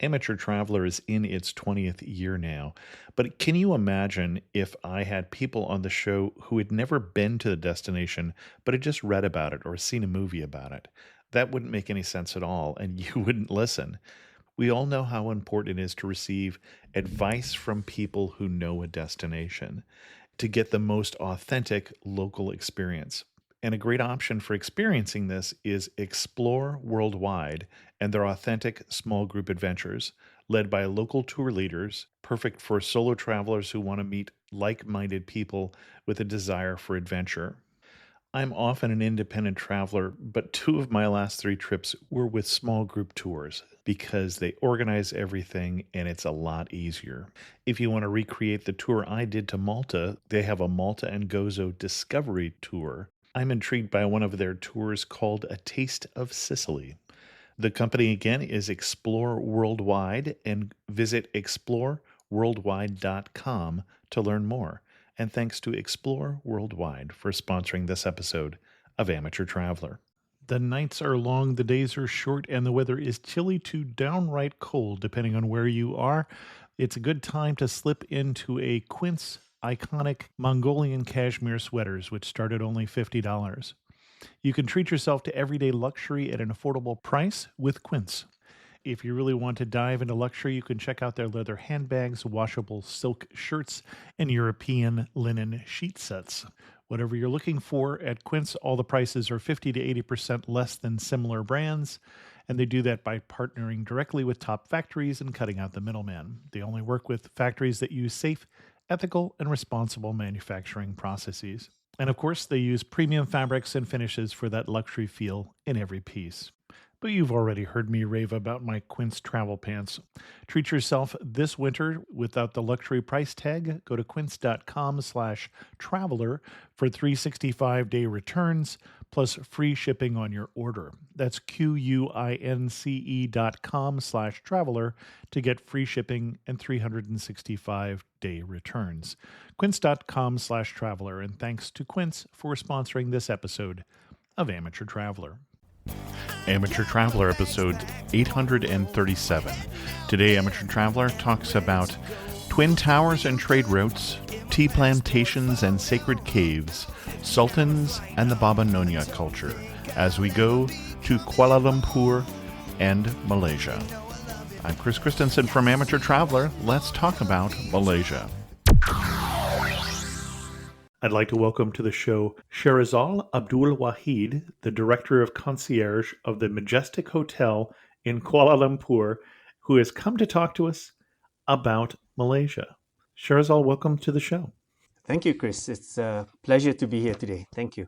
Amateur Traveler is in its 20th year now, but can you imagine if I had people on the show who had never been to the destination, but had just read about it or seen a movie about it? That wouldn't make any sense at all, and you wouldn't listen. We all know how important it is to receive advice from people who know a destination to get the most authentic local experience. And a great option for experiencing this is Explore Worldwide and their authentic small group adventures, led by local tour leaders, perfect for solo travelers who want to meet like minded people with a desire for adventure. I'm often an independent traveler, but two of my last three trips were with small group tours because they organize everything and it's a lot easier. If you want to recreate the tour I did to Malta, they have a Malta and Gozo Discovery Tour. I'm intrigued by one of their tours called A Taste of Sicily. The company again is Explore Worldwide, and visit exploreworldwide.com to learn more. And thanks to Explore Worldwide for sponsoring this episode of Amateur Traveler. The nights are long, the days are short, and the weather is chilly to downright cold, depending on where you are. It's a good time to slip into a Quince iconic Mongolian cashmere sweaters, which start at only $50. You can treat yourself to everyday luxury at an affordable price with Quince. If you really want to dive into luxury, you can check out their leather handbags, washable silk shirts, and European linen sheet sets. Whatever you're looking for at Quince, all the prices are 50 to 80% less than similar brands, and they do that by partnering directly with top factories and cutting out the middleman. They only work with factories that use safe, ethical, and responsible manufacturing processes. And of course, they use premium fabrics and finishes for that luxury feel in every piece. But you've already heard me rave about my Quince travel pants. Treat yourself this winter without the luxury price tag. Go to quince.com/traveler for 365-day returns plus free shipping on your order. That's QUINCE.com/traveler to get free shipping and 365-day returns. Quince.com/traveler. And thanks to Quince for sponsoring this episode of Amateur Traveler. Amateur Traveler episode 837. Today, Amateur Traveler talks about twin towers and trade routes, tea plantations and sacred caves, sultans and the Baba Nyonya culture, as we go to Kuala Lumpur and Malaysia. I'm Chris Christensen from Amateur Traveler. Let's talk about Malaysia. I'd like to welcome to the show Sharezal Abdul Wahid, the Director of Concierge of the Majestic Hotel in Kuala Lumpur, who has come to talk to us about Malaysia. Sharezal, welcome to the show. Thank you, Chris. It's a pleasure to be here today. Thank you.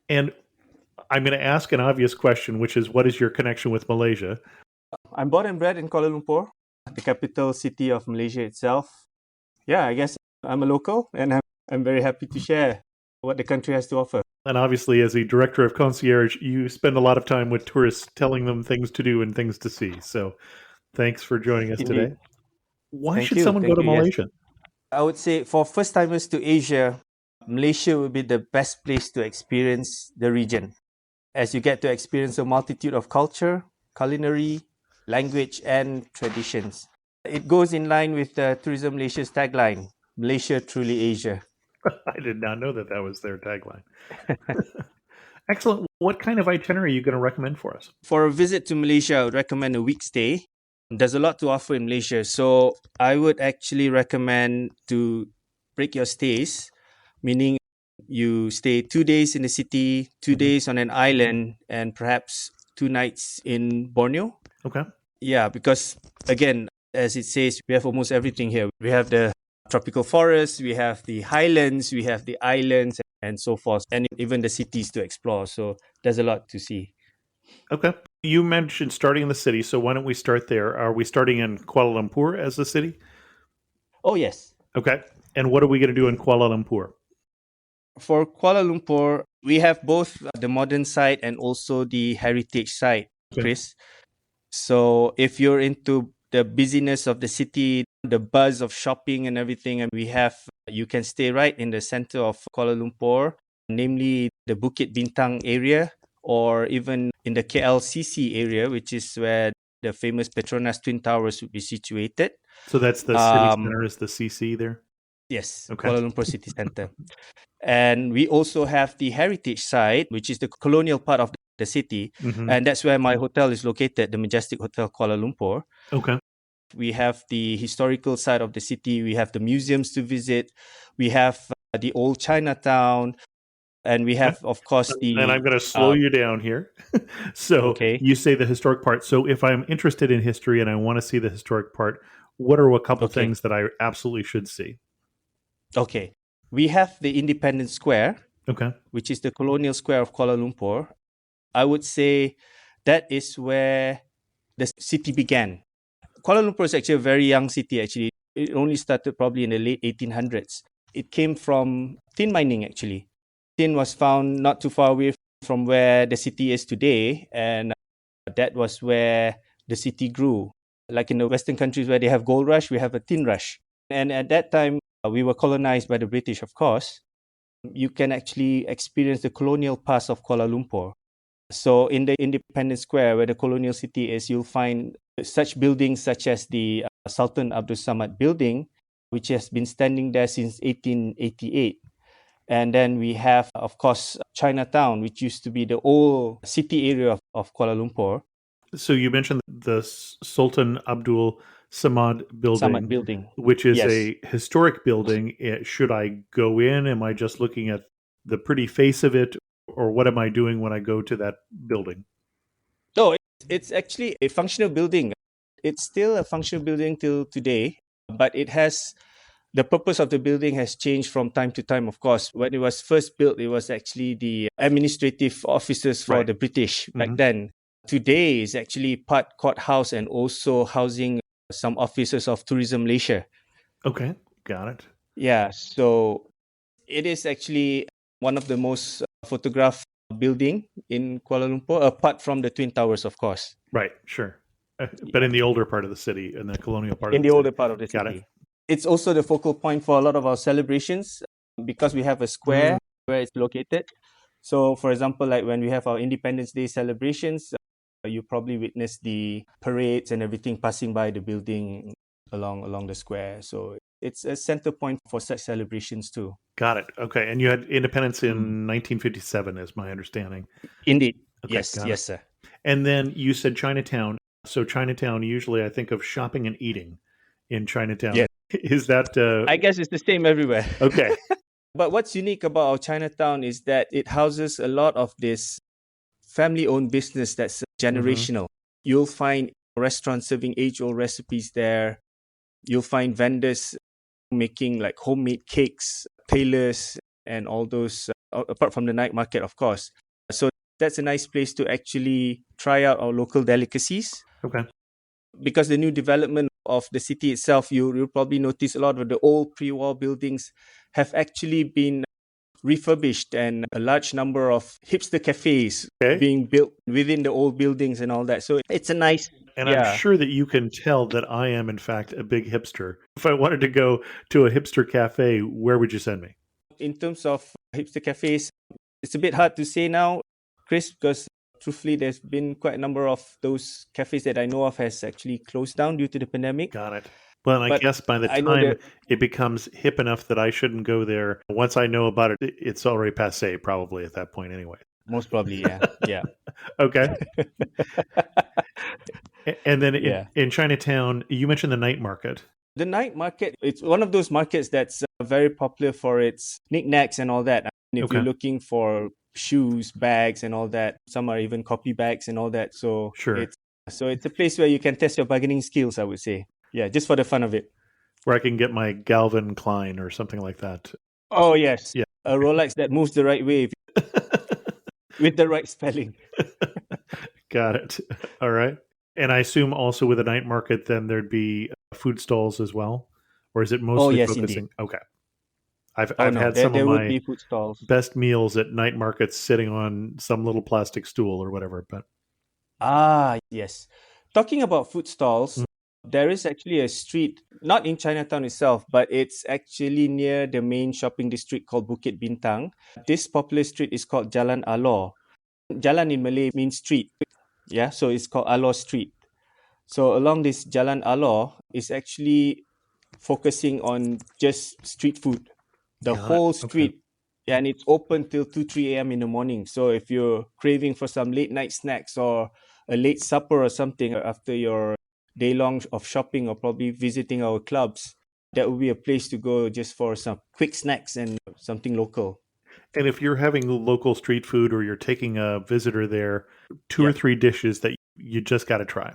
And I'm going to ask an obvious question, which is, what is your connection with Malaysia? I'm born and bred in Kuala Lumpur, the capital city of Malaysia itself. Yeah, I guess I'm a local, and I'm very happy to share what the country has to offer. And obviously, as a director of concierge, you spend a lot of time with tourists telling them things to do and things to see. So thanks for joining us today. Why should someone go to Malaysia? Yes. I would say for first-timers to Asia, Malaysia would be the best place to experience the region, as you get to experience a multitude of culture, culinary, language, and traditions. It goes in line with Tourism Malaysia's tagline, Malaysia Truly Asia. I did not know that was their tagline. Excellent. What kind of itinerary are you going to recommend for us? For a visit to Malaysia, I would recommend a week stay. There's a lot to offer in Malaysia, so I would actually recommend to break your stays, meaning you stay 2 days in the city, 2 days on an island, and perhaps 2 nights in Borneo. Okay. Yeah, because again, as it says, we have almost everything here. We have the tropical forests, we have the highlands, we have the islands, and so forth, and even the cities to explore. So there's a lot to see. Okay. You mentioned starting in the city, so why don't we start there? Are we starting in Kuala Lumpur as the city? Oh, yes. Okay. And what are we going to do in Kuala Lumpur? For Kuala Lumpur, we have both the modern side and also the heritage side, Chris. So if you're into the busyness of the city, the buzz of shopping and everything, and you can stay right in the center of Kuala Lumpur, namely the Bukit Bintang area, or even in the KLCC area, which is where the famous Petronas Twin Towers would be situated. So that's the city center, is the CC there? Yes, Okay. Kuala Lumpur City Centre. And we also have the heritage side, which is the colonial part of the city. Mhm. And that's where my hotel is located, the Majestic Hotel Kuala Lumpur. Okay. We have the historical side of the city. We have the museums to visit. We have the old Chinatown. And we have, of course, And I'm going to slow you down here. So okay. you say the historic part. So if I'm interested in history and I want to see the historic part, what are a couple Okay. things that I absolutely should see? Okay. We have the Independence Square, Okay. which is the colonial square of Kuala Lumpur. I would say that is where the city began. Kuala Lumpur is actually a very young city, actually. It only started probably in the late 1800s. It came from tin mining, actually. Tin was found not too far away from where the city is today, and that was where the city grew. Like in the Western countries where they have gold rush, we have a tin rush. And at that time, we were colonized by the British, of course. You can actually experience the colonial past of Kuala Lumpur. So in the Independence Square, where the colonial city is, you'll find such buildings such as the Sultan Abdul Samad building, which has been standing there since 1888. And then we have, of course, Chinatown, which used to be the old city area of Kuala Lumpur. So you mentioned the Sultan Abdul Samad Samad building, building. which is Yes. a historic building. Should I go in? Am I just looking at the pretty face of it? Or what am I doing when I go to that building? No, it's actually a functional building. It's still a functional building till today, but it has the purpose of the building has changed from time to time, of course. When it was first built, it was actually the administrative offices for Right. the British back Mhm. then. Today is actually part courthouse and also housing some offices of Tourism Malaysia. Okay, got it. Yeah, so it is actually one of the most photographed building in Kuala Lumpur, apart from the Twin Towers, of course. Right, sure. But in the older part of the city, in the colonial part of In the the city. older part of the Got city. it. It's also the focal point for a lot of our celebrations because we have a square where it's located. So, for example, like when we have our Independence Day celebrations, you probably witness the parades and everything passing by the building along the square. So it's a center point for such celebrations too. Got it. Okay, and you had independence in 1957, is my understanding. Indeed. Okay, Yes, got it. yes, sir. And then you said Chinatown. So Chinatown, usually I think of shopping and eating in Chinatown. Yes. Is that I guess it's the same everywhere. okay? But what's unique about our Chinatown is that it houses a lot of this family-owned business that's generational. You'll find restaurants serving age-old recipes there. You'll find vendors making like homemade cakes, tailors, and all those, apart from the night market, of course. So that's a nice place to actually try out our local delicacies. Okay. Because the new development of the city itself, you'll probably notice a lot of the old pre-war buildings have actually been refurbished and a large number of hipster cafes being built within the old buildings and all that. So it's a nice... And I'm sure that you can tell that I am, in fact, a big hipster. If I wanted to go to a hipster cafe, where would you send me? In terms of hipster cafes, it's a bit hard to say now, Chris, because truthfully, there's been quite a number of those cafes that I know of has actually closed down due to the pandemic. Got it. Well, I guess by the time it becomes hip enough that I shouldn't go there, once I know about it, it's already passé probably at that point anyway. Most probably, yeah. Yeah. Okay. And then in Chinatown, you mentioned the night market. The night market, it's one of those markets that's very popular for its knickknacks and all that. I mean, if you're looking for shoes, bags, and all that, some are even copy bags and all that. So it's a place where you can test your bargaining skills, I would say. Yeah, just for the fun of it. Where I can get my Calvin Klein or something like that. Oh, yes. Yeah. A Rolex that moves the right way with the right spelling. Got it. All right. And I assume also with a night market, then there'd be food stalls as well? Or is it mostly focusing? Indeed. Okay. I've had some of my food stalls. Best meals at night markets sitting on some little plastic stool or whatever. But yes. Talking about food stalls, there is actually a street, not in Chinatown itself, but it's actually near the main shopping district called Bukit Bintang. This popular street is called Jalan Alor. Jalan in Malay means street. Yeah, so it's called Alor Street. So along this Jalan Alor is actually focusing on just street food, the Got it. whole Okay. street. And it's open till 2, 3 a.m. in the morning. So if you're craving for some late night snacks or a late supper or something after your day long of shopping or probably visiting our clubs, that would be a place to go just for some quick snacks and something local. And if you're having local street food or you're taking a visitor there, two or Yep. three dishes that you just got to try.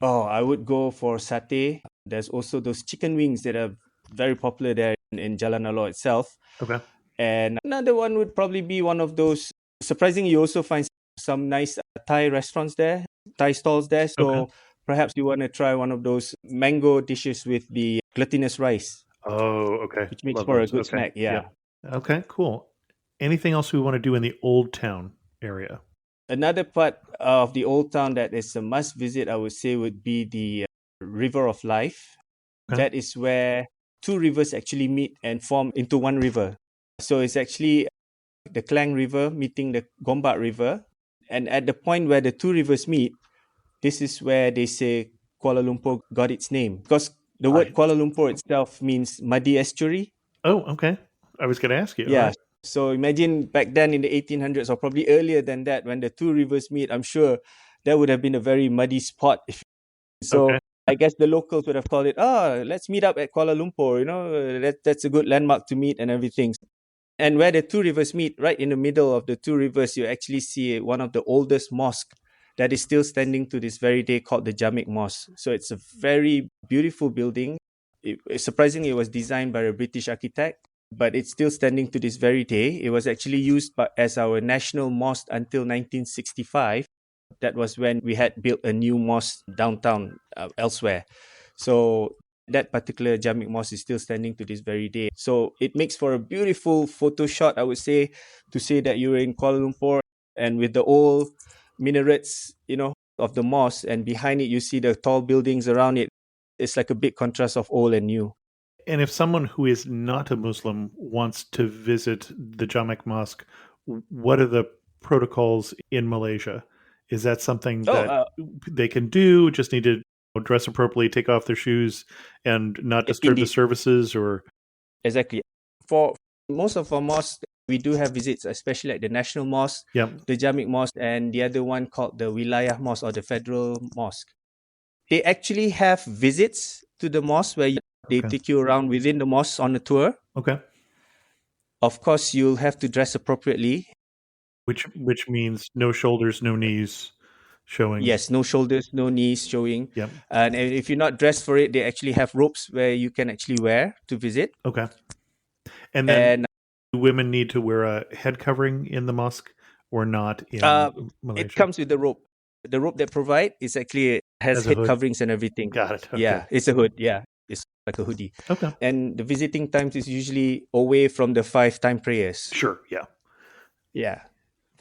Oh, I would go for satay. There's also those chicken wings that are very popular there in Jalan Alor itself. Okay. And another one would probably be one of those. Surprisingly, you also find some nice Thai restaurants there, Thai stalls there. So Okay. perhaps you want to try one of those mango dishes with the glutinous rice, Oh, okay. which makes Love for a those. good Okay. snack. Yeah. Okay, cool. Anything else we want to do in the Old Town area? Another part of the old town that is a must visit, I would say, would be the River of Life. Okay. That is where two rivers actually meet and form into one river. So it's actually the Klang River meeting the Gombak River. And at the point where the two rivers meet, this is where they say Kuala Lumpur got its name. Because the word Kuala Lumpur itself means muddy estuary. Oh, okay. I was going to ask you. Yeah. All right. So imagine back then in the 1800s or probably earlier than that, when the two rivers meet, I'm sure that would have been a very muddy spot. So Okay. I guess the locals would have called it, let's meet up at Kuala Lumpur. That's a good landmark to meet and everything. And where the two rivers meet, right in the middle of the two rivers, you actually see one of the oldest mosques that is still standing to this very day called the Jamek Mosque. So it's a very beautiful building. Surprisingly, it was designed by a British architect, but it's still standing to this very day. It was actually used as our national mosque until 1965. That was when we had built a new mosque downtown elsewhere. So that particular Jamek Mosque is still standing to this very day. So it makes for a beautiful photo shot, I would say, to say that you're in Kuala Lumpur and with the old minarets, of the mosque, and behind it you see the tall buildings around it. It's like a big contrast of old and new. And if someone who is not a Muslim wants to visit the Jamek Mosque, what are the protocols in Malaysia? Is that something that they can do? Just need to dress appropriately, take off their shoes, and not disturb the services? Or exactly. For most of our mosques, we do have visits, especially like the National Mosque, the Jamek Mosque, and the other one called the Wilayah Mosque or the Federal Mosque. They actually have visits to the mosque where they take you around within the mosque on a tour. Okay. Of course, you'll have to dress appropriately. Which means no shoulders, no knees showing. Yes, no shoulders, no knees showing. Yep. And if you're not dressed for it, they actually have robes where you can actually wear to visit. Okay. And then do women need to wear a head covering in the mosque or not in Malaysia? It comes with the robe. The robe they provide is actually has head coverings and everything. Got it. Okay. Yeah, it's a hood. Yeah, it's like a hoodie. Okay. And the visiting times is usually away from the 5-time prayers. Sure. Yeah. Yeah.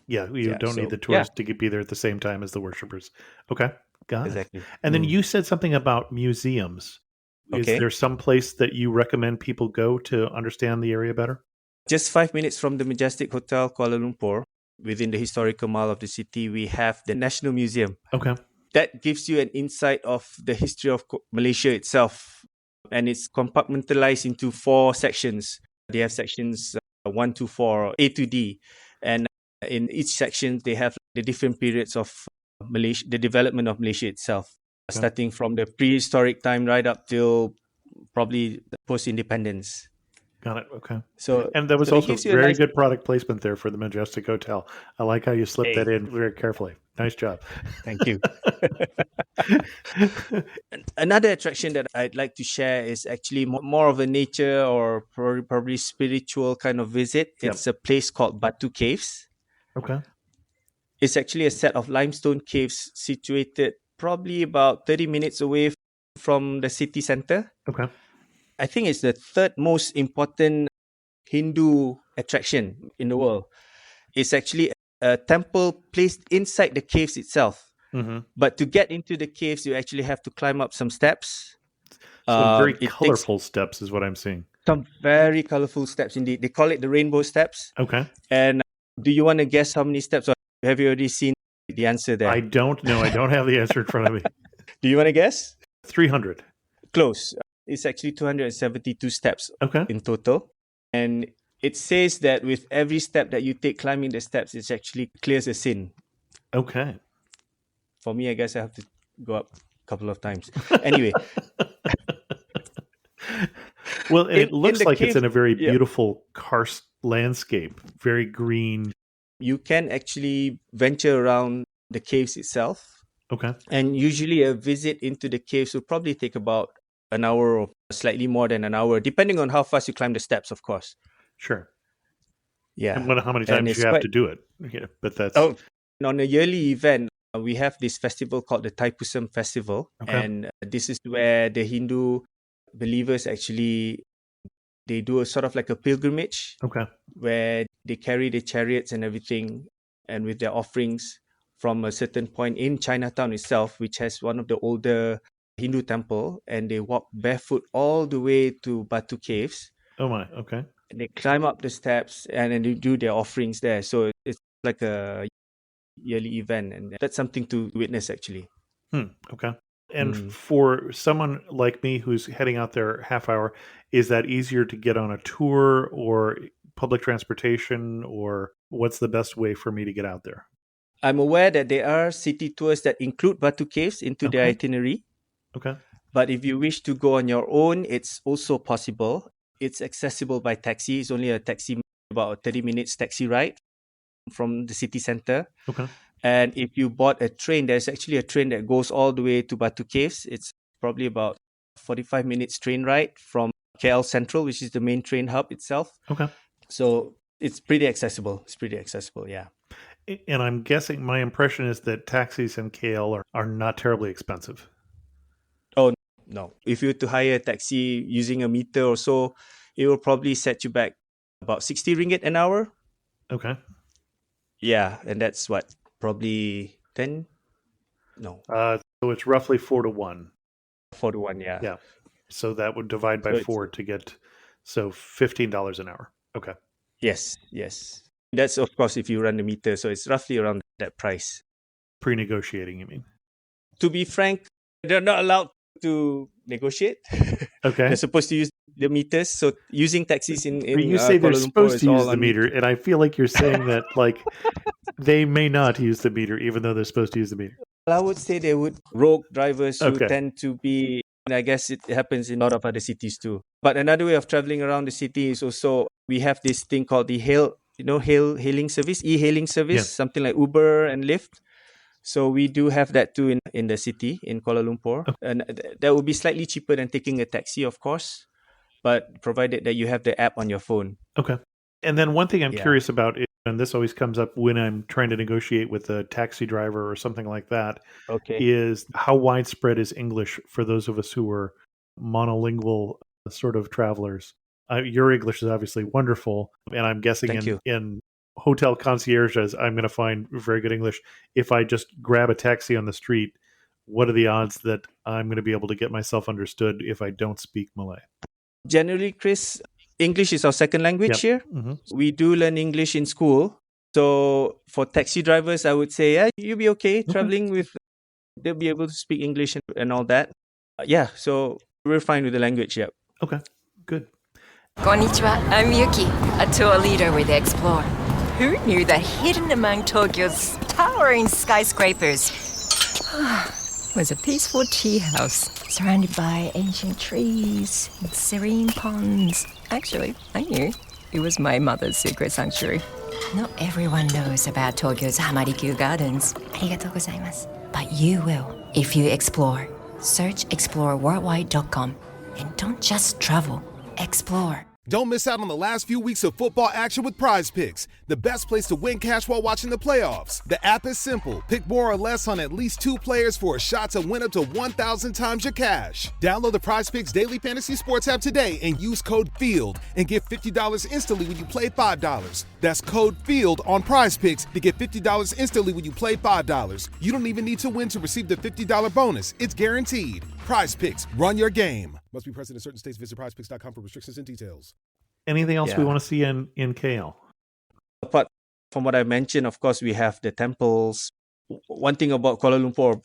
Yeah, you don't need the tourists to be there at the same time as the worshippers. Okay, got it. Exactly. And then you said something about museums. Is there some place that you recommend people go to understand the area better? Just 5 minutes from the Majestic Hotel Kuala Lumpur, within the historical mile of the city, we have the National Museum. Okay. That gives you an insight of the history of Malaysia itself. And it's compartmentalized into 4 sections. They have sections 1 to 4, A to D. And in each section, they have the different periods of Malaysia, the development of Malaysia itself, starting from the prehistoric time right up till probably post-independence. Got it. Okay. So, and that was also very good product placement there for the Majestic Hotel. I like how you slipped that in very carefully. Nice job. Thank you. Another attraction that I'd like to share is actually more of a nature or probably spiritual kind of visit. It's a place called Batu Caves. Okay. It's actually a set of limestone caves situated probably about 30 minutes away from the city center. Okay. I think it's the third most important Hindu attraction in the world. It's actually a temple placed inside the caves itself. Mm-hmm. But to get into the caves, you actually have to climb up some steps. So very colorful steps is what I'm seeing. Some very colorful steps indeed. They call it the rainbow steps. Okay. And do you want to guess how many steps? Or have you already seen the answer there? I don't know. I don't have the answer in front of me. Do you want to guess? 300. Close. It's actually 272 steps Okay. in total. And it says that with every step that you take climbing the steps, it actually clears a sin. Okay. For me, I guess I have to go up a couple of times. Anyway. Well, and it looks like it's in a very yeah, beautiful karst landscape, very green. you can actually venture around the caves itself. Okay. And usually a visit into the caves will probably take about an hour or slightly more than an hour, depending on how fast you climb the steps, of course. Sure. Yeah. And how many times you have to do it? Yeah, but that's... Oh, on a yearly event, we have this festival called the Thaipusam Festival. Okay. And this is where the Hindu believers actually, they do a sort of like a pilgrimage. Okay. Where they carry the chariots and everything, and with their offerings from a certain point in Chinatown itself, which has one of the older Hindu temple, and they walk barefoot all the way to Batu Caves. Oh my, okay. And they climb up the steps and then they do their offerings there. So it's like a yearly event, and that's something to witness actually. Okay. And for someone like me who's heading out there half hour, is that easier to get on a tour or public transportation, or what's the best way for me to get out there? I'm aware that there are city tours that include Batu Caves into their itinerary. Okay. But if you wish to go on your own, it's also possible. It's accessible by taxi. It's only a taxi, about a 30 minutes taxi ride from the city center. Okay. And if you bought a train, there's actually a train that goes all the way to Batu Caves. It's probably about 45 minutes train ride from KL Central, which is the main train hub itself. Okay. So it's pretty accessible. Yeah. And I'm guessing, my impression is that taxis in KL are not terribly expensive. Oh, no. If you were to hire a taxi using a meter or so, it will probably set you back about 60 ringgit an hour. Okay. Yeah, and that's what? Probably 10? No. So it's roughly 4 to 1. 4 to 1, yeah. Yeah. So that would divide by 4 to get, so $15 an hour. Okay. Yes. That's, of course, if you run the meter. So it's roughly around that price. Pre-negotiating, you mean? To be frank, they're not allowed to negotiate. Okay. They're supposed to use the meters. So using taxis in you say Kuala they're Lumpur supposed to use the on meter, and I feel like you're saying that like they may not use the meter, even though they're supposed to use the meter. I would say they would rogue drivers who tend to be, and I guess it happens in a lot of other cities too. But another way of traveling around the city is also, we have this thing called the e-hailing service, something like Uber and Lyft. So we do have that too in the city, in Kuala Lumpur. Okay. And that would be slightly cheaper than taking a taxi, of course, but provided that you have the app on your phone. Okay. And then one thing I'm curious about, and this always comes up when I'm trying to negotiate with a taxi driver or something like that, is how widespread is English for those of us who are monolingual sort of travelers? Your English is obviously wonderful, and I'm guessing in hotel concierges, I'm going to find very good English. If I just grab a taxi on the street, what are the odds that I'm going to be able to get myself understood if I don't speak Malay? Generally, Chris, English is our second language here. Mm-hmm. We do learn English in school. So for taxi drivers, I would say, you'll be okay traveling with, they'll be able to speak English and all that. So we're fine with the language, Okay, good. Konnichiwa, I'm Yuki, a tour leader with Explore. Who knew that hidden among Tokyo's towering skyscrapers was a peaceful tea house surrounded by ancient trees and serene ponds? Actually, I knew. It was my mother's secret sanctuary. Not everyone knows about Tokyo's Hamarikyu Gardens. Arigatou gozaimasu. But you will if you explore. Search exploreworldwide.com and don't just travel, explore. Don't miss out on the last few weeks of football action with Prize Picks, the best place to win cash while watching the playoffs. The app is simple. Pick more or less on at least 2 players for a shot to win up to 1,000 times your cash. Download the Prize Picks Daily Fantasy Sports app today and use code FIELD and get $50 instantly when you play $5. That's code FIELD on Prize Picks to get $50 instantly when you play $5. You don't even need to win to receive the $50 bonus. It's guaranteed. Prize Picks, run your game. Must be present in certain states. Visit prizepicks.com for restrictions and details. Anything else we want to see in KL? Apart from what I mentioned, of course, we have the temples. one thing about Kuala Lumpur,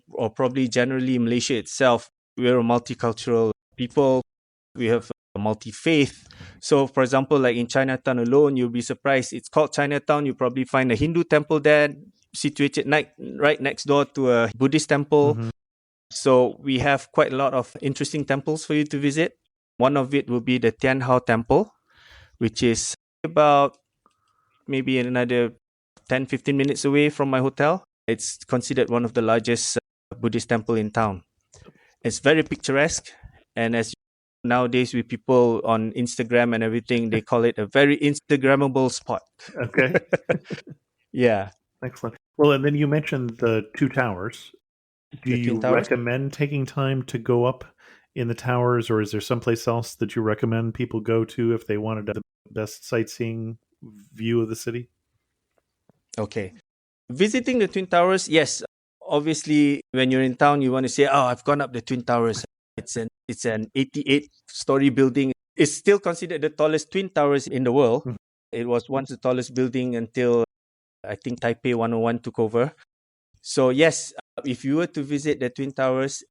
or probably generally Malaysia itself, we're a multicultural people. We have a multi-faith. So, for example, like in Chinatown alone, you'll be surprised. It's called Chinatown. You probably find a Hindu temple there, situated right next door to a Buddhist temple. Mhm. So we have quite a lot of interesting temples for you to visit. One of it will be the Tian Hao Temple, which is about maybe another 10, 15 minutes away from my hotel. It's considered one of the largest Buddhist temple in town. It's very picturesque. And as nowadays with people on Instagram and everything, they call it a very Instagrammable spot. Okay. Yeah. Excellent. Well, and then you mentioned the two towers. Do The Twin you Towers. recommend taking time to go up in the towers, or is there someplace else that you recommend people go to if they wanted the best sightseeing view of the city? Okay. Visiting the Twin Towers, yes. Obviously, when you're in town, you want to say, "Oh, I've gone up the Twin Towers." It's an 88-story building. It's still considered the tallest Twin Towers in the world. Mhm. It was once the tallest building until I think Taipei 101 took over. So yes, if you were to visit the Twin Towers,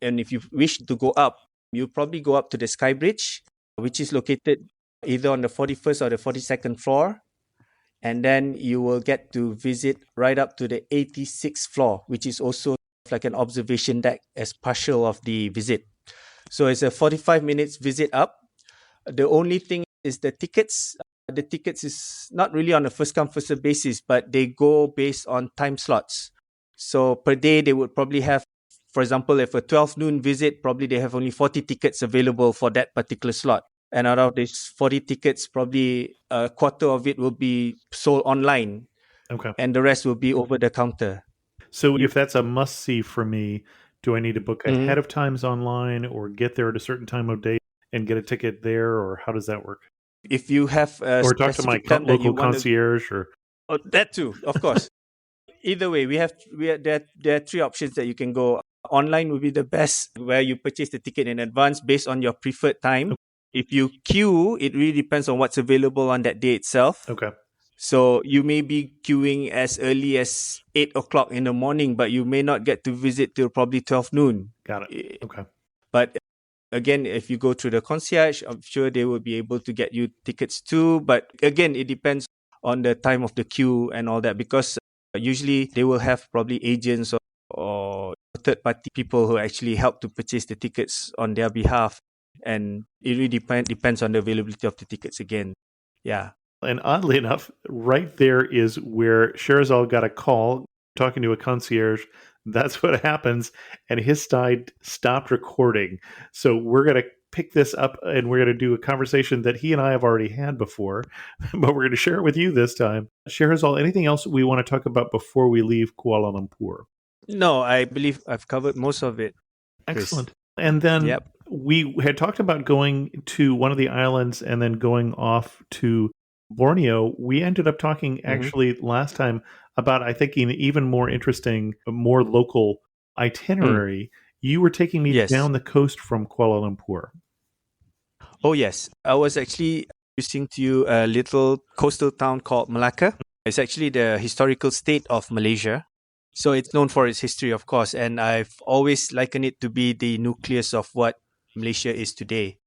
and if you wish to go up, you probably go up to the Sky Bridge, which is located either on the 41st or the 42nd floor. And then you will get to visit right up to the 86th floor, which is also like an observation deck as partial of the visit. So it's a 45 minutes visit up. The only thing is the tickets. The tickets is not really on a first come first serve basis, but they go based on time slots. So per day they would probably have, for example, if a 12 noon visit, probably they have only 40 tickets available for that particular slot. And out of these 40 tickets, probably a quarter of it will be sold online. Okay. And the rest will be over the counter. So if that's a must-see for me, do I need to book ahead of times online or get there at a certain time of day and get a ticket there, or how does that work? If you have a or talk to my specific time that you local want to, concierge or that too, of course. Either way, there are three options that you can go. Online would be the best, where you purchase the ticket in advance based on your preferred time. If you queue, it really depends on what's available on that day itself. Okay. So you may be queuing as early as 8 o'clock in the morning, but you may not get to visit till probably 12 noon. Got it. Okay. But again, if you go through the concierge, I'm sure they will be able to get you tickets too. But again, it depends on the time of the queue and all that, because usually they will have probably agents or third-party people who actually help to purchase the tickets on their behalf. And it really depends on the availability of the tickets again. Yeah. And oddly enough, right there is where Sharezal got a call talking to a concierge. That's what happens. And his side stopped recording. So we're going to pick this up and we're going to do a conversation that he and I have already had before, but we're going to share it with you this time. Sharezal, anything else we want to talk about before we leave Kuala Lumpur? No, I believe I've covered most of it. Excellent. And then we had talked about going to one of the islands and then going off to Borneo. We ended up talking actually last time about, I think, an even more interesting, more local itinerary. You were taking me down the coast from Kuala Lumpur. Oh, yes. I was actually introducing to you a little coastal town called Malacca. It's actually the historical state of Malaysia. So it's known for its history, of course. And I've always likened it to be the nucleus of what Malaysia is today,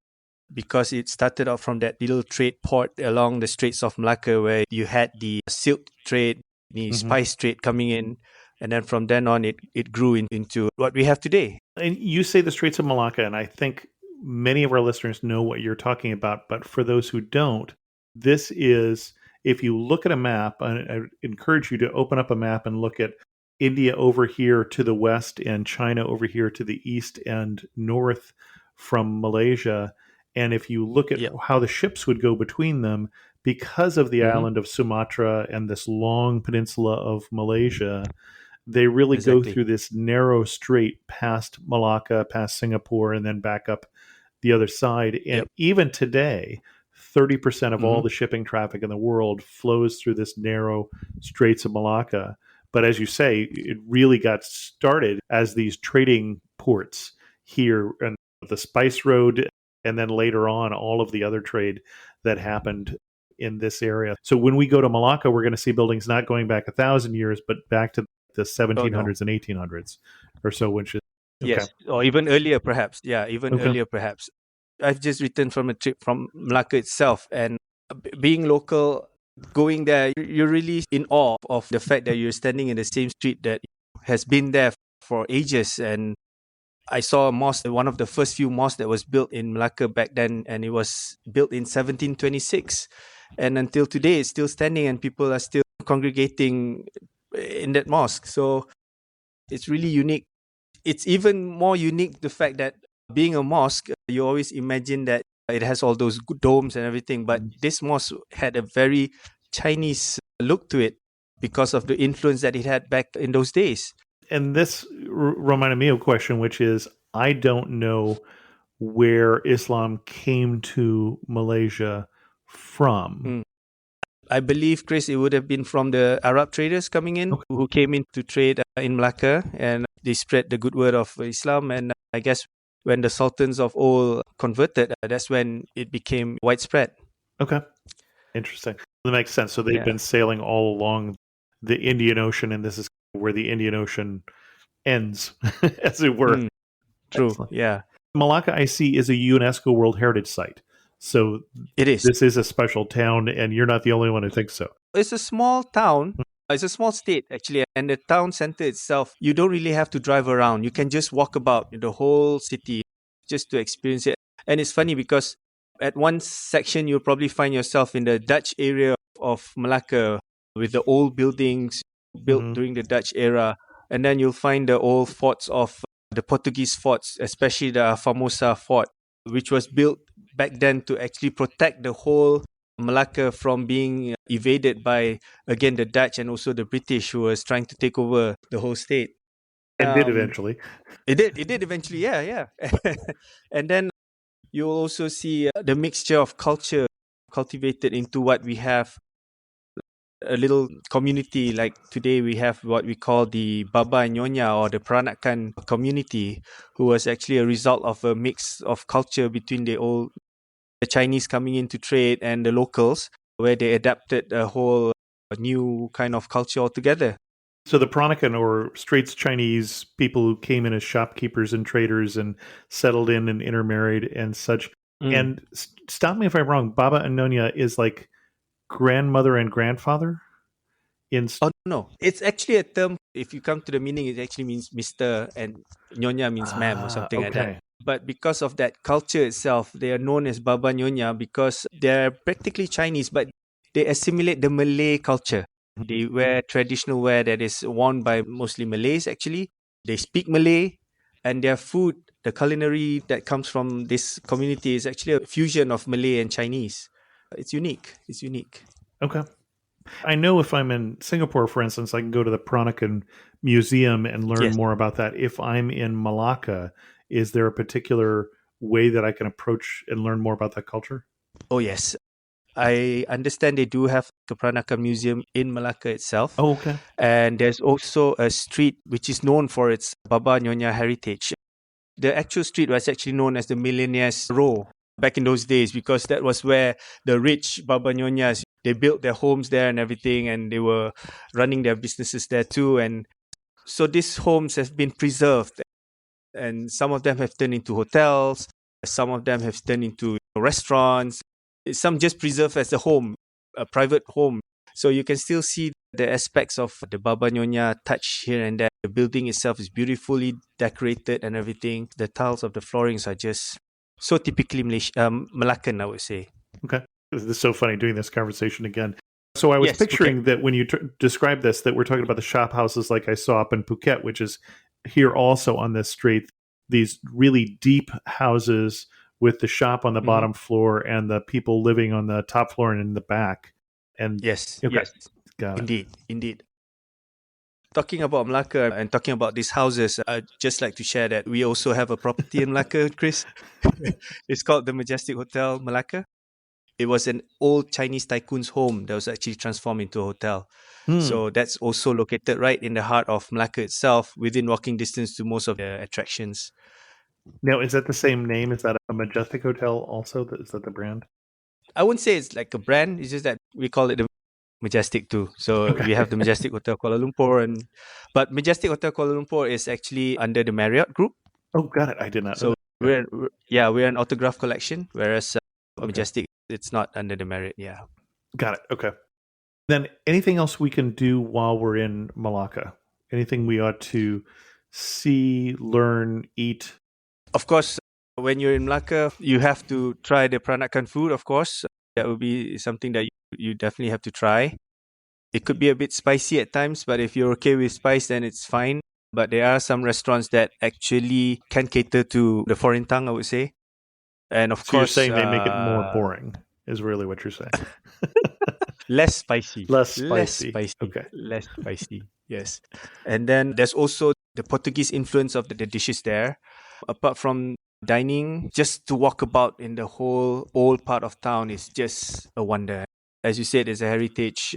because it started off from that little trade port along the Straits of Malacca, where you had the silk trade, the spice trade coming in. And then from then on, it grew into what we have today. And you say the Straits of Malacca, and I think many of our listeners know what you're talking about. But for those who don't, this is, if you look at a map, I encourage you to open up a map and look at India over here to the west and China over here to the east and north from Malaysia. And if you look at how the ships would go between them, because of the island of Sumatra and this long peninsula of Malaysia, they really go through this narrow strait past Malacca, past Singapore, and then back up the other side. And even today, 30% of all the shipping traffic in the world flows through this narrow Straits of Malacca. But as you say, it really got started as these trading ports here, and the Spice Road, and then later on, all of the other trade that happened in this area. So when we go to Malacca, we're going to see buildings not going back 1,000 years, but back to the Oh, no. 1700s and 1800s or so, which is Yes, or even earlier, perhaps. Yeah, even Okay. earlier, perhaps. I've just returned from a trip from Malacca itself, and being local, going there, you're really in awe of the fact that you're standing in the same street that has been there for ages. And I saw a mosque, one of the first few mosques that was built in Malacca back then, and it was built in 1726. And until today, it's still standing, and people are still congregating in that mosque. So it's really unique. It's even more unique the fact that being a mosque, you always imagine that it has all those good domes and everything, but this mosque had a very Chinese look to it because of the influence that it had back in those days. And this reminded me of a question, which is I don't know where Islam came to Malaysia from. I believe, Chris, it would have been from the Arab traders coming in who came in to trade in Malacca, and they spread the good word of Islam. And I guess when the sultans of old converted, that's when it became widespread. Okay. Interesting. That makes sense. So they've been sailing all along the Indian Ocean, and this is where the Indian Ocean ends, as it were. True. Excellent. Yeah. Malacca, I see, is a UNESCO World Heritage Site. So it is. This is a special town, and you're not the only one who thinks so. It's a small town. It's a small state, actually. And the town center itself, you don't really have to drive around. You can just walk about the whole city just to experience it. And it's funny because at one section, you'll probably find yourself in the Dutch area of Malacca with the old buildings built during the Dutch era. And then you'll find the old forts of the Portuguese forts, especially the Famosa fort, which was built back then to actually protect the whole Malacca from being invaded by, again, the Dutch and also the British, who was trying to take over the whole state. And did eventually. It did eventually, yeah. And then you'll also see the mixture of culture cultivated into what we have, a little community. Like today we have what we call the Baba and Nyonya, or the Peranakan community, who was actually a result of a mix of culture between the Chinese coming in to trade and the locals, where they adapted a whole new kind of culture altogether. So the Peranakan, or Straits Chinese people who came in as shopkeepers and traders and settled in and intermarried and such. And stop me if I'm wrong, Baba and Nyonya is like grandmother and grandfather? Oh, no. It's actually a term. If you come to the meaning, it actually means Mr. and Nyonya means ma'am or something like that. But because of that culture itself, they are known as Baba Nyonya because they're practically Chinese, but they assimilate the Malay culture. They wear traditional wear that is worn by mostly Malays, actually. They speak Malay, and their food, the culinary that comes from this community, is actually a fusion of Malay and Chinese. It's unique. Okay. I know if I'm in Singapore, for instance, I can go to the Peranakan Museum and learn more about that. If I'm in Malacca, is there a particular way that I can approach and learn more about that culture? Oh, yes. I understand they do have a Peranakan Museum in Malacca itself. Oh, okay. And there's also a street which is known for its Baba Nyonya heritage. The actual street was actually known as the Millionaires' Row back in those days, because that was where the rich Baba Nyonyas, they built their homes there and everything, and they were running their businesses there too. And so these homes have been preserved, and some of them have turned into hotels, some of them have turned into restaurants, some just preserved as a home, a private home. So you can still see the aspects of the Baba Nyonya touch here and there. The building itself is beautifully decorated and everything. The tiles of the floorings are just so typically Malaccan, I would say. Okay. This is so funny doing this conversation again. So I was picturing that when you describe this, that we're talking about the shop houses like I saw up in Phuket, which is here also on this street, these really deep houses with the shop on the bottom floor and the people living on the top floor and in the back. And yes, got it. Indeed. Talking about Malacca and talking about these houses, I'd just like to share that we also have a property in Malacca, Chris. It's called the Majestic Hotel Malacca. It was an old Chinese tycoon's home that was actually transformed into a hotel. So that's also located right in the heart of Malacca itself, within walking distance to most of the attractions. Now, is that the same name? Is that a Majestic Hotel also? Is that the brand? I wouldn't say it's like a brand. It's just that we call it the Majestic too. So we have the Majestic Hotel Kuala Lumpur, but Majestic Hotel Kuala Lumpur is actually under the Marriott Group. Oh, got it. I did not know So that. we're an autograph collection, whereas Okay. Majestic, it's not under the Marriott. Yeah. Got it. Okay. Then anything else we can do while we're in Malacca? Anything we ought to see, learn, eat? Of course, when you're in Malacca, you have to try the Peranakan food, of course. That would be something that you definitely have to try. It could be a bit spicy at times, but if you're okay with spice, then it's fine. But there are some restaurants that actually can cater to the foreign tongue, I would say. And of So course, you're saying they make it more boring, is really what you're saying. less spicy. Less spicy. Okay. Less spicy. Yes. And then there's also the Portuguese influence of the dishes there. Apart from dining, just to walk about in the whole old part of town is just a wonder. As you said, it's a heritage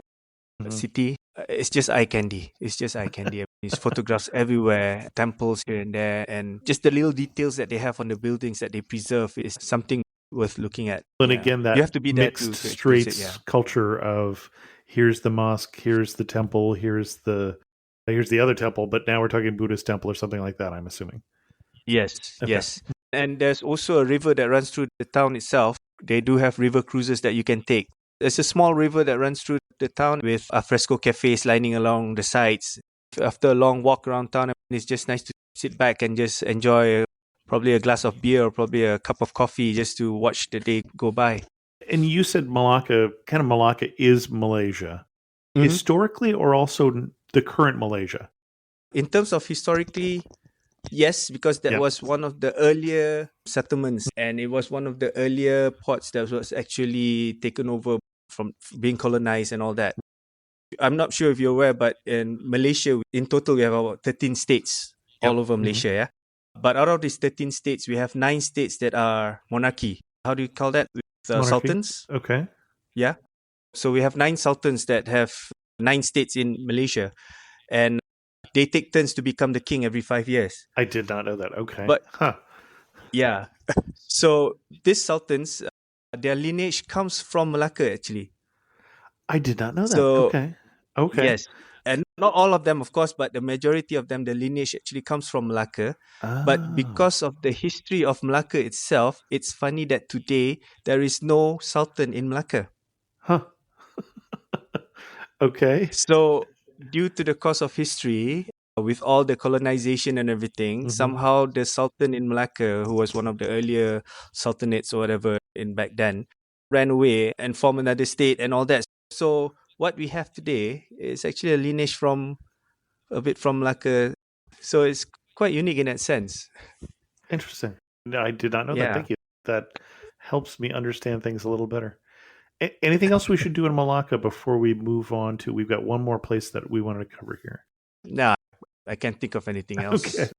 city. It's just eye candy. It's photographs everywhere, temples here and there, and just the little details that they have on the buildings that they preserve is something worth looking at. And again, that you have to be there mixed to streets it, culture of here's the mosque, here's the temple, here's the other temple, but now we're talking Buddhist temple or something like that, I'm assuming. Yes, Okay. yes. And there's also a river that runs through the town itself. They do have river cruises that you can take. There's a small river that runs through the town with alfresco cafes lining along the sides. After a long walk around town, it's just nice to sit back and just enjoy probably a glass of beer or probably a cup of coffee just to watch the day go by. And you said Malacca is Malaysia. Historically or also the current Malaysia? In terms of historically, yes, because that was one of the earlier settlements and it was one of the earlier ports that was actually taken over from being colonized and all that. I'm not sure if you're aware, but in Malaysia, in total, we have about 13 states all over Malaysia, yeah? But out of these 13 states, we have 9 states that are monarchy. How do you call that? Sultans? Okay. Yeah. So we have 9 sultans that have 9 states in Malaysia. And they take turns to become the king every 5 years. I did not know that. Okay. But, yeah. So these sultans, their lineage comes from Malacca, actually. I did not know that. So, Okay. Yes. And not all of them, of course, but the majority of them, the lineage actually comes from Malacca. But because of the history of Malacca itself, it's funny that today there is no sultan in Malacca. Huh. Okay. So, due to the course of history, with all the colonization and everything, somehow the sultan in Malacca, who was one of the earlier sultanates or whatever in back then, ran away and formed another state and all that. So what we have today is actually a lineage from Malacca. So it's quite unique in that sense. Interesting. No, I did not know that. Thank you. That helps me understand things a little better. Anything else we should do in Malacca before we move on to, we've got one more place that we wanted to cover here. No, I can't think of anything else. Okay.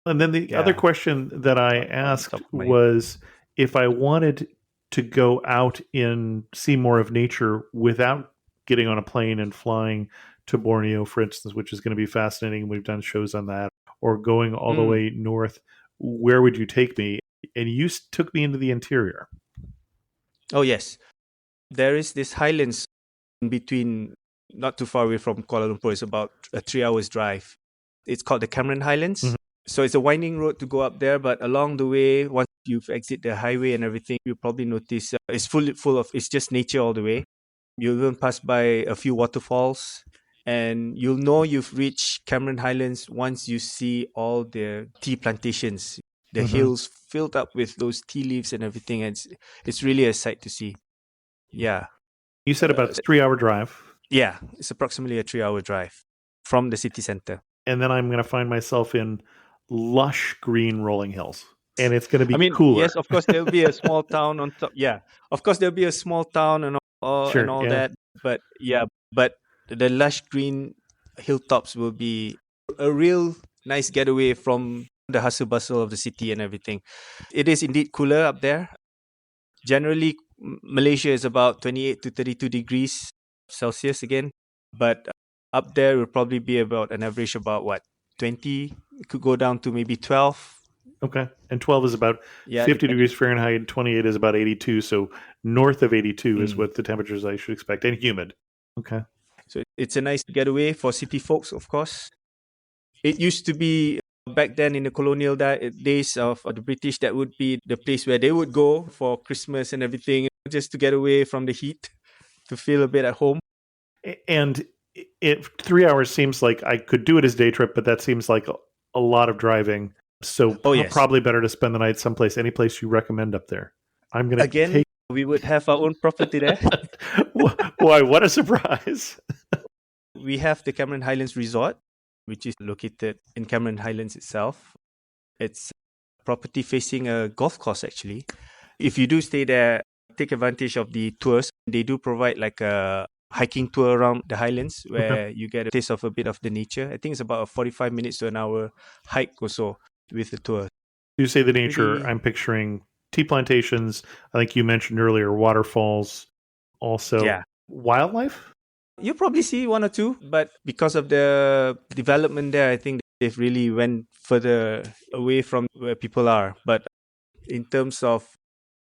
And then the other question that I asked was if I wanted to go out and see more of nature without getting on a plane and flying to Borneo, for instance, which is going to be fascinating. We've done shows on that. Or going all the way north, where would you take me? And you took me into the interior. Oh, yes. There is this highlands in between, not too far away from Kuala Lumpur. It's about a 3 hours drive. It's called the Cameron Highlands. So it's a winding road to go up there. But along the way, once you've exit the highway and everything, you'll probably notice it's full of, it's just nature all the way. You'll even pass by a few waterfalls. And you'll know you've reached Cameron Highlands once you see all the tea plantations, the hills filled up with those tea leaves and everything. And it's really a sight to see. Yeah. You said about a 3-hour drive. Yeah, it's approximately a 3-hour drive from the city center. And then I'm going to find myself in lush green rolling hills. And it's going to be cooler. Yes, of course, there'll be a small town on top. Yeah, of course, there'll be a small town and all that. But the lush green hilltops will be a real nice getaway from the hustle bustle of the city and everything. It is indeed cooler up there. Generally, Malaysia is about 28 to 32 degrees Celsius again. But up there will probably be about an average about 20? It could go down to maybe 12. Okay. And 12 is about 50 degrees Fahrenheit. 28 is about 82. So north of 82 is what the temperatures I should expect. And humid. Okay. So it's a nice getaway for city folks, of course. It used to be back then in the colonial days of the British, that would be the place where they would go for Christmas and everything, just to get away from the heat, to feel a bit at home. And 3 hours seems like I could do it as day trip, but that seems like a lot of driving. So Yes. probably better to spend the night someplace, any place you recommend up there. I'm going to take... we would have our own property there. Why, what a surprise. We have the Cameron Highlands Resort, which is located in Cameron Highlands itself. It's a property facing a golf course, actually. If you do stay there, take advantage of the tours. They do provide like a hiking tour around the Highlands where you get a taste of a bit of the nature. I think it's about a 45 minutes to an hour hike or so with the tour. You say the nature, I'm picturing tea plantations. I think you mentioned earlier waterfalls, also wildlife. You'll probably see one or two, but because of the development there, I think they've really went further away from where people are. But in terms of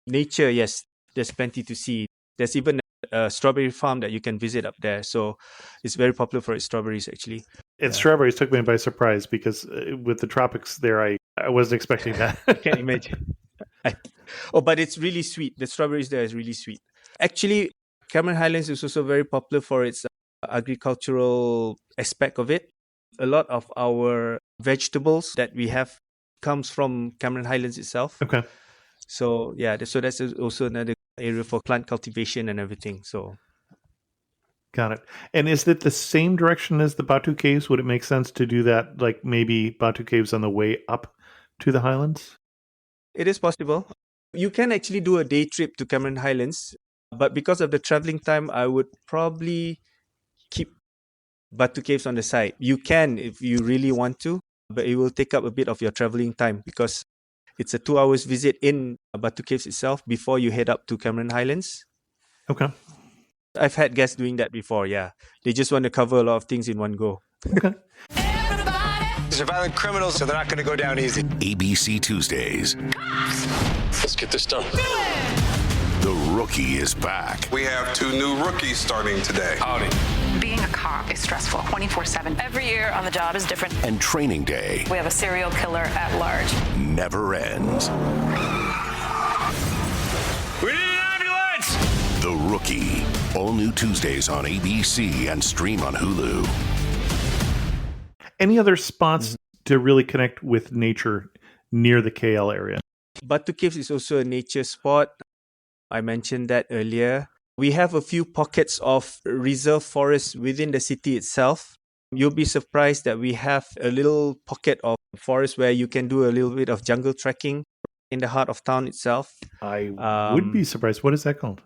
nature, yes, there's plenty to see. There's even a strawberry farm that you can visit up there. So it's very popular for its strawberries, actually. And strawberries took me by surprise because with the tropics there, I wasn't expecting that. I can't imagine. But it's really sweet. The strawberries there is really sweet. Actually, Cameron Highlands is also very popular for its agricultural aspect of it. A lot of our vegetables that we have comes from Cameron Highlands itself. Okay. So that's also another area for plant cultivation and everything. So, got it. And is it the same direction as the Batu Caves? Would it make sense to do that, like maybe Batu Caves on the way up to the Highlands? It is possible. You can actually do a day trip to Cameron Highlands, but because of the traveling time, I would probably keep Batu Caves on the side. You can if you really want to, but it will take up a bit of your traveling time because it's a 2 hours visit in Batu Caves itself before you head up to Cameron Highlands. Okay. I've had guests doing that before, yeah. They just want to cover a lot of things in one go. Okay. These are violent criminals, so they're not going to go down easy. ABC Tuesdays. Let's get this done. The Rookie is back. We have 2 new rookies starting today. Howdy. Being a cop is stressful 24/7. Every year on the job is different. And Training Day We have a serial killer at large. never ends. We need an ambulance! The Rookie. All new Tuesdays on ABC and stream on Hulu. Any other spots to really connect with nature near the KL area? Batu Caves is also a nature spot. I mentioned that earlier. We have a few pockets of reserve forest within the city itself. You'll be surprised that we have a little pocket of forest where you can do a little bit of jungle trekking in the heart of town itself. I would be surprised. What is that called?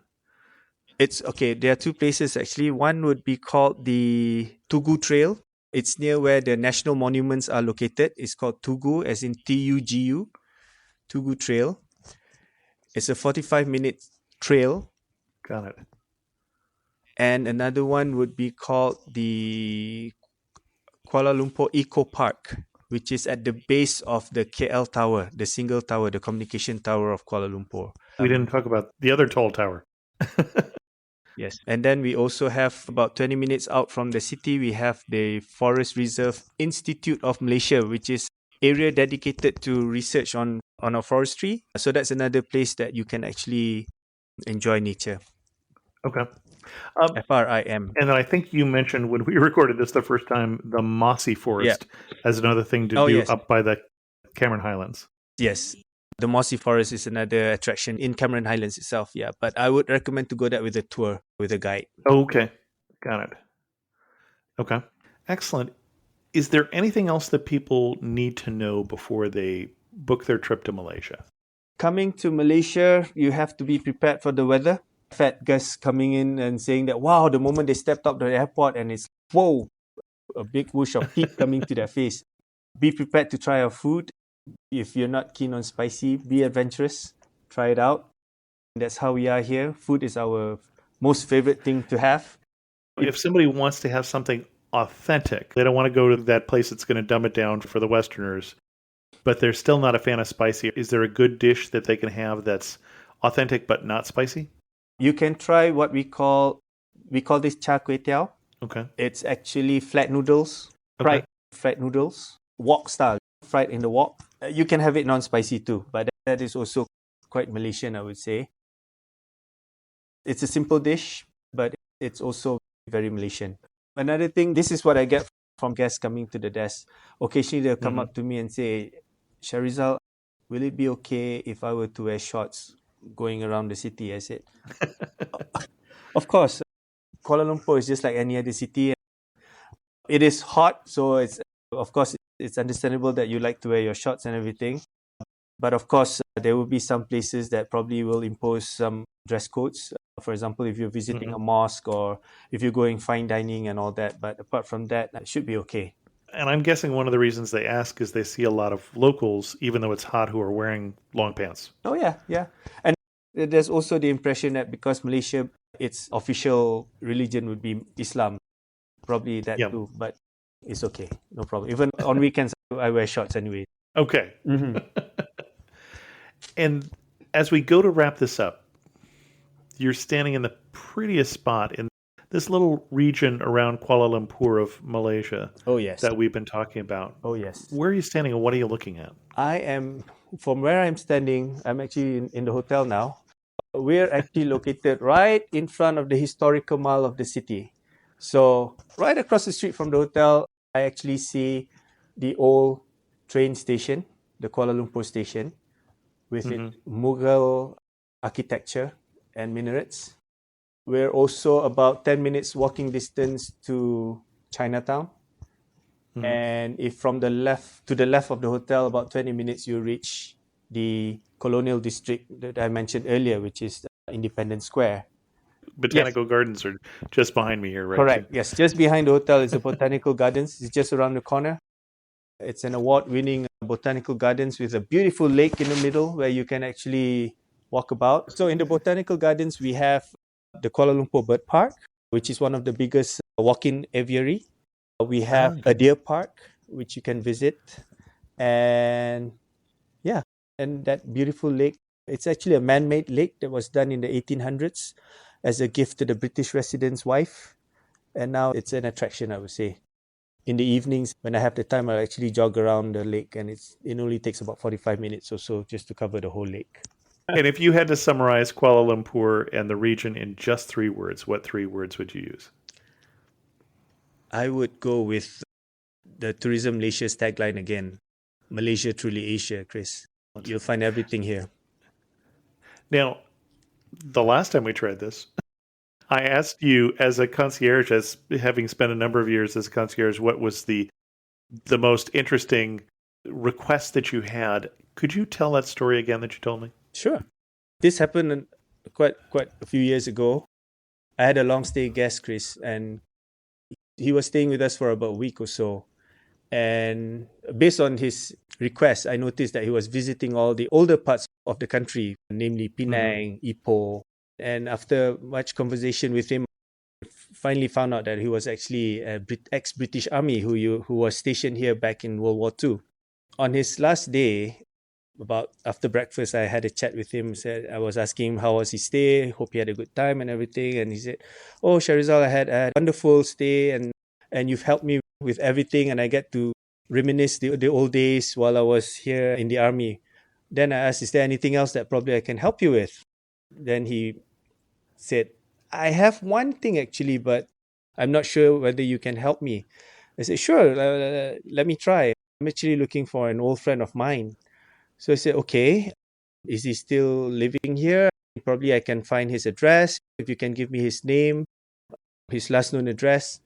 It's okay. There are 2 places actually. One would be called the Tugu Trail. It's near where the national monuments are located. It's called Tugu, as in Tugu, Tugu Trail. It's a 45-minute trail. Got it. And another one would be called the Kuala Lumpur Eco Park, which is at the base of the KL Tower, the single tower, the communication tower of Kuala Lumpur. We didn't talk about the other tall tower. Yes. And then we also have about 20 minutes out from the city, we have the Forest Reserve Institute of Malaysia, which is area dedicated to research on our forestry. So that's another place that you can actually enjoy nature. Okay. FRIM. And then I think you mentioned when we recorded this the first time, the Mossy Forest as another thing to do up by the Cameron Highlands. Yes. The Mossy Forest is another attraction in Cameron Highlands itself, yeah. But I would recommend to go there with a tour, with a guide. Okay. Got it. Okay. Excellent. Is there anything else that people need to know before they book their trip to Malaysia? Coming to Malaysia, you have to be prepared for the weather. I've had guests coming in and saying that, wow, the moment they stepped up to the airport and it's, whoa, a big whoosh of heat coming to their face. Be prepared to try our food. If you're not keen on spicy, be adventurous. Try it out. That's how we are here. Food is our most favorite thing to have. If somebody wants to have something authentic, they don't want to go to that place that's going to dumb it down for the Westerners, but they're still not a fan of spicy. Is there a good dish that they can have that's authentic but not spicy? You can try what we call We call this char kway teow. Okay. It's actually flat noodles, fried noodles, wok style, fried in the wok. You can have it non-spicy too, but that is also quite Malaysian, I would say. It's a simple dish, but it's also very Malaysian. Another thing, this is what I get from guests coming to the desk. Occasionally, they'll come up to me and say, Sharezal, will it be okay if I were to wear shorts going around the city? I said, of course. Kuala Lumpur is just like any other city. It is hot, so it's understandable that you like to wear your shorts and everything. But of course, there will be some places that probably will impose some dress codes. For example, if you're visiting a mosque or if you're going fine dining and all that. But apart from that, it should be okay. And I'm guessing one of the reasons they ask is they see a lot of locals, even though it's hot, who are wearing long pants. Oh, yeah. And there's also the impression that because Malaysia, its official religion would be Islam. Probably that too, but it's okay. No problem. Even on weekends, I wear shorts anyway. Okay. And as we go to wrap this up, you're standing in the prettiest spot in this little region around Kuala Lumpur of Malaysia. Oh, yes. That we've been talking about. Oh, yes. Where are you standing and what are you looking at? From where I'm standing, I'm actually in the hotel now. We're actually located right in front of the historical mall of the city. So right across the street from the hotel, I actually see the old train station, the Kuala Lumpur station, with its Mughal architecture and minarets. We're also about 10 minutes walking distance to Chinatown. And if from the left to the left of the hotel, about 20 minutes, you reach the colonial district that I mentioned earlier, which is Independence Square. Botanical Gardens are just behind me here, right? Correct. Yes, just behind the hotel is the Botanical Gardens. It's just around the corner. It's an award-winning botanical gardens with a beautiful lake in the middle where you can actually walk about. So in the Botanical Gardens, we have the Kuala Lumpur Bird Park, which is one of the biggest walk-in aviary. We have a deer park, which you can visit. And that beautiful lake. It's actually a man-made lake that was done in the 1800s as a gift to the British resident's wife. And now it's an attraction, I would say. In the evenings, when I have the time, I'll actually jog around the lake, and it only takes about 45 minutes or so just to cover the whole lake. And if you had to summarize Kuala Lumpur and the region in just 3 words, what 3 words would you use? I would go with the Tourism Malaysia's tagline again. Malaysia, truly Asia, Chris. You'll find everything here. Now, the last time we tried this, I asked you as a concierge, as having spent a number of years as a concierge, what was the most interesting request that you had. Could you tell that story again that you told me? Sure. This happened quite a few years ago. I had a long stay guest, Chris, and he was staying with us for about a week or so. And based on his request, I noticed that he was visiting all the older parts of the country, namely Penang, Ipoh. And after much conversation with him, I finally found out that he was actually an ex-British Army who was stationed here back in World War II. On his last day, about after breakfast, I had a chat with him. I was asking him how was his stay, hope he had a good time and everything. And he said, "Oh, Sharezal, I had a wonderful stay and you've helped me with everything, and I get to reminisce the old days while I was here in the army." Then I asked, "Is there anything else that probably I can help you with?" Then he said, "I have one thing actually, but I'm not sure whether you can help me." I said, "Sure, let me try. I'm actually looking for an old friend of mine." So I said, "Okay, is he still living here? Probably I can find his address. If you can give me his name, his last known address."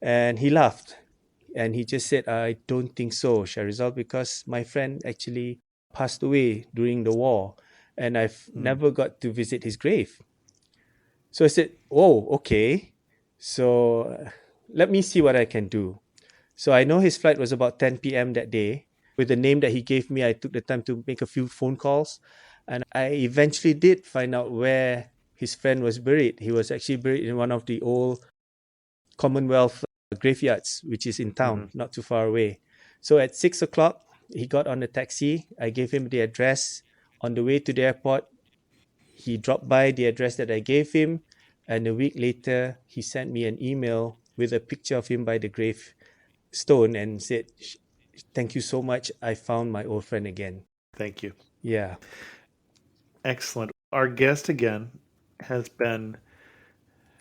And he laughed. And he just said, "I don't think so, Sharezal, because my friend actually passed away during the war. And I've never got to visit his grave." So I said, "Oh, okay. So let me see what I can do." So I know his flight was about 10 p.m. that day. With the name that he gave me, I took the time to make a few phone calls. And I eventually did find out where his friend was buried. He was actually buried in one of the old Commonwealth graveyards, which is in town, not too far away. So at 6 o'clock, he got on the taxi. I gave him the address. On the way to the airport, he dropped by the address that I gave him. And a week later, he sent me an email with a picture of him by the gravestone and said, "Thank you so much. I found my old friend again." Thank you. Yeah. Excellent. Our guest again has been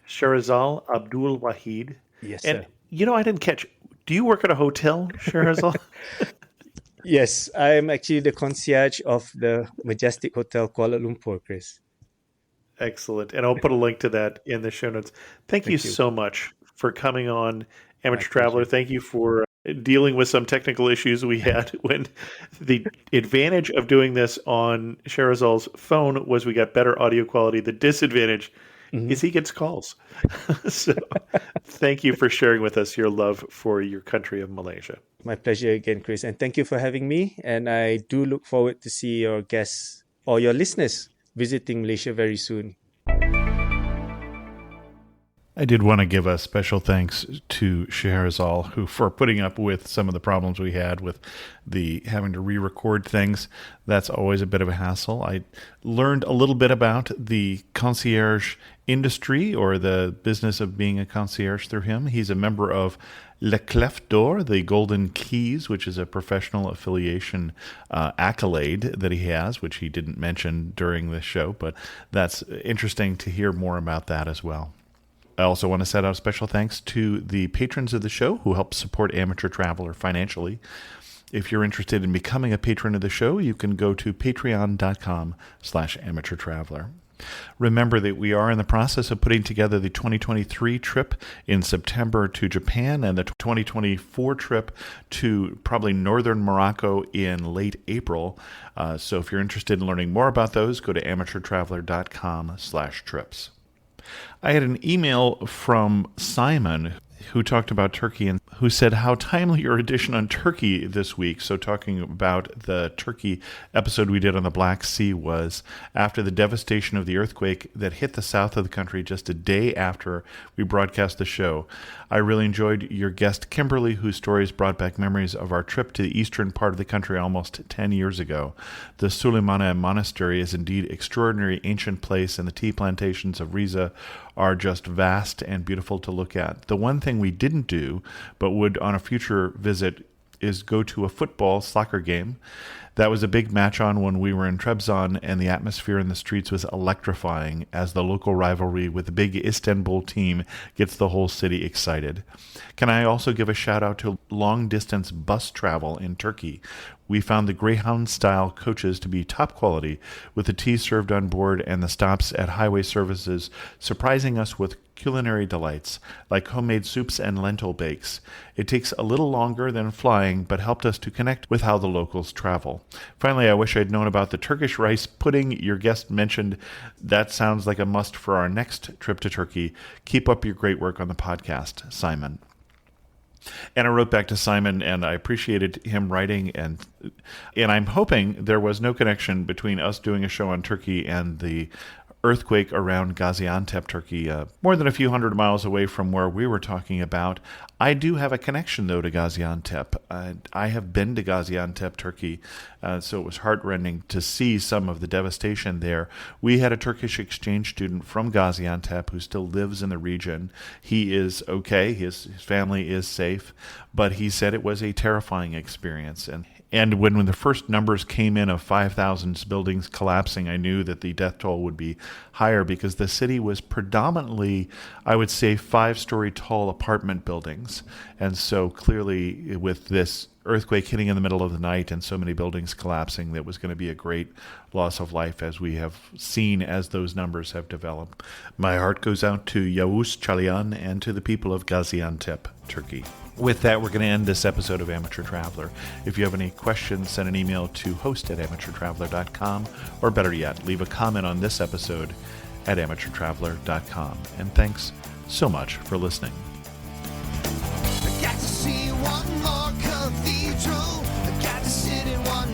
Sharezal Abdul Wahid. Yes, and, sir. I didn't catch, do you work at a hotel, Sharezal? Yes, I'm actually the concierge of the Majestic Hotel Kuala Lumpur, Chris. Excellent. And I'll put a link to that in the show notes. Thank you so much for coming on, Amateur Traveler. Thank you for dealing with some technical issues we had when the advantage of doing this on Sharezal's phone was we got better audio quality. The disadvantage is he gets calls. So thank you for sharing with us your love for your country of Malaysia. My pleasure again, Chris. And thank you for having me. And I do look forward to see your guests or your listeners visiting Malaysia very soon. I did want to give a special thanks to Sharezal, who for putting up with some of the problems we had with the having to re-record things. That's always a bit of a hassle. I learned a little bit about the concierge industry or the business of being a concierge through him. He's a member of Le Clef d'Or, the Golden Keys, which is a professional affiliation accolade that he has, which he didn't mention during the show, but that's interesting to hear more about that as well. I also want to set out special thanks to the patrons of the show who help support Amateur Traveler financially. If you're interested in becoming a patron of the show, you can go to patreon.com/amateurtraveler. Remember that we are in the process of putting together the 2023 trip in September to Japan and the 2024 trip to probably northern Morocco in late April. So if you're interested in learning more about those, go to amateurtraveler.com/trips. I had an email from Simon who talked about Turkey and who said how timely your edition on Turkey this week. So talking about the Turkey episode we did on the Black Sea was after the devastation of the earthquake that hit the south of the country just a day after we broadcast the show. I really enjoyed your guest Kimberly, whose stories brought back memories of our trip to the eastern part of the country almost 10 years ago. The Suleymaniye Monastery is indeed an extraordinary ancient place, and the tea plantations of Riza are just vast and beautiful to look at. The one thing we didn't do, but would on a future visit, is go to a football soccer game. That was a big match on when we were in Trabzon, and the atmosphere in the streets was electrifying as the local rivalry with the big Istanbul team gets the whole city excited. Can I also give a shout out to long-distance bus travel in Turkey? We found the Greyhound-style coaches to be top quality, with the tea served on board and the stops at highway services surprising us with culinary delights, like homemade soups and lentil bakes. It takes a little longer than flying, but helped us to connect with how the locals travel. Finally, I wish I'd known about the Turkish rice pudding your guest mentioned. That sounds like a must for our next trip to Turkey. Keep up your great work on the podcast, Simon. And I wrote back to Simon, and I appreciated him writing, and I'm hoping there was no connection between us doing a show on Turkey and the earthquake around Gaziantep, Turkey, more than a few hundred miles away from where we were talking about. I do have a connection, though, to Gaziantep. I have been to Gaziantep, Turkey, so it was heartrending to see some of the devastation there. We had a Turkish exchange student from Gaziantep who still lives in the region. He is okay. His family is safe, but he said it was a terrifying experience. And when the first numbers came in of 5,000 buildings collapsing, I knew that the death toll would be higher because the city was predominantly, I would say, 5-story tall apartment buildings. And so clearly with this earthquake hitting in the middle of the night and so many buildings collapsing, that was going to be a great loss of life, as we have seen as those numbers have developed. My heart goes out to Yavuz Çalayan and to the people of Gaziantep, Turkey. With that, we're going to end this episode of Amateur Traveler. If you have any questions, send an email to host@amateurtraveler.com, or better yet, leave a comment on this episode at amateurtraveler.com. And thanks so much for listening. I got to see one more cathedral. I got to sit in one